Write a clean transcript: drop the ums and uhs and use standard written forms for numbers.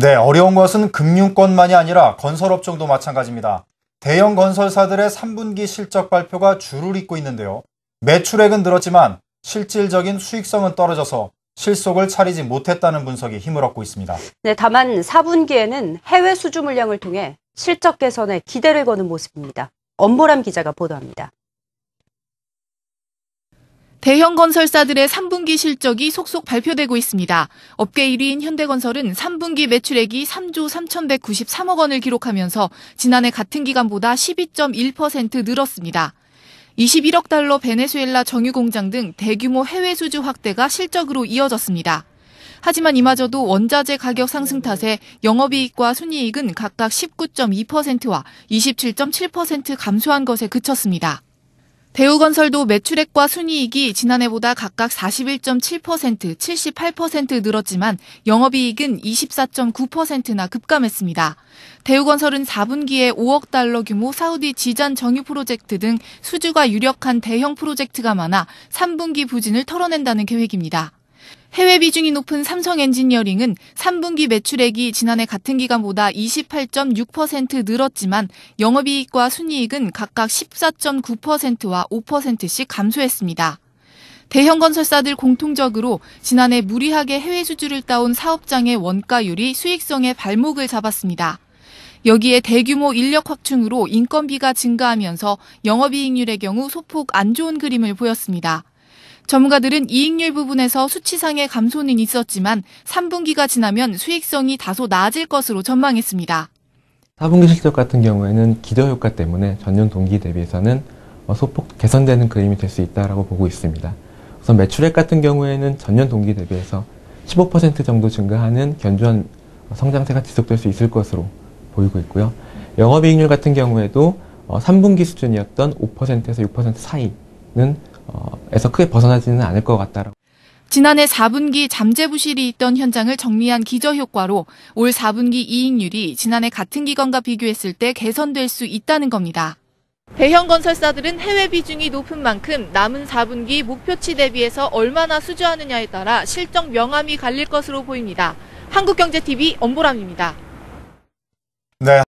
네, 어려운 것은 금융권만이 아니라 건설업종도 마찬가지입니다. 대형 건설사들의 3분기 실적 발표가 줄을 잇고 있는데요. 매출액은 늘었지만 실질적인 수익성은 떨어져서 실속을 차리지 못했다는 분석이 힘을 얻고 있습니다. 네, 다만 4분기에는 해외 수주 물량을 통해 실적 개선에 기대를 거는 모습입니다. 엄보람 기자가 보도합니다. 대형 건설사들의 3분기 실적이 속속 발표되고 있습니다. 업계 1위인 현대건설은 3분기 매출액이 3조 3,193억 원을 기록하면서 지난해 같은 기간보다 12.1% 늘었습니다. 21억 달러 베네수엘라 정유 공장 등 대규모 해외 수주 확대가 실적으로 이어졌습니다. 하지만 이마저도 원자재 가격 상승 탓에 영업이익과 순이익은 각각 19.2%와 27.7% 감소한 것에 그쳤습니다. 대우건설도 매출액과 순이익이 지난해보다 각각 41.7%, 78% 늘었지만 영업이익은 24.9%나 급감했습니다. 대우건설은 4분기에 5억 달러 규모 사우디 지잔 정유 프로젝트 등 수주가 유력한 대형 프로젝트가 많아 3분기 부진을 털어낸다는 계획입니다. 해외 비중이 높은 삼성 엔지니어링은 3분기 매출액이 지난해 같은 기간보다 28.6% 늘었지만 영업이익과 순이익은 각각 14.9%와 5%씩 감소했습니다. 대형 건설사들 공통적으로 지난해 무리하게 해외 수주를 따온 사업장의 원가율이 수익성의 발목을 잡았습니다. 여기에 대규모 인력 확충으로 인건비가 증가하면서 영업이익률의 경우 소폭 안 좋은 그림을 보였습니다. 전문가들은 이익률 부분에서 수치상의 감소는 있었지만 3분기가 지나면 수익성이 다소 나아질 것으로 전망했습니다. 4분기 실적 같은 경우에는 기저효과 때문에 전년 동기 대비해서는 소폭 개선되는 그림이 될 수 있다고 보고 있습니다. 우선 매출액 같은 경우에는 전년 동기 대비해서 15% 정도 증가하는 견조한 성장세가 지속될 수 있을 것으로 보이고 있고요. 영업이익률 같은 경우에도 3분기 수준이었던 5%에서 6% 사이는 에서 크게 벗어나지는 않을 것 같다라고. 지난해 4분기 잠재 부실이 있던 현장을 정리한 기저효과로 올 4분기 이익률이 지난해 같은 기간과 비교했을 때 개선될 수 있다는 겁니다. 대형 건설사들은 해외 비중이 높은 만큼 남은 4분기 목표치 대비해서 얼마나 수주하느냐에 따라 실적 명암이 갈릴 것으로 보입니다. 한국경제TV 엄보람입니다. 네.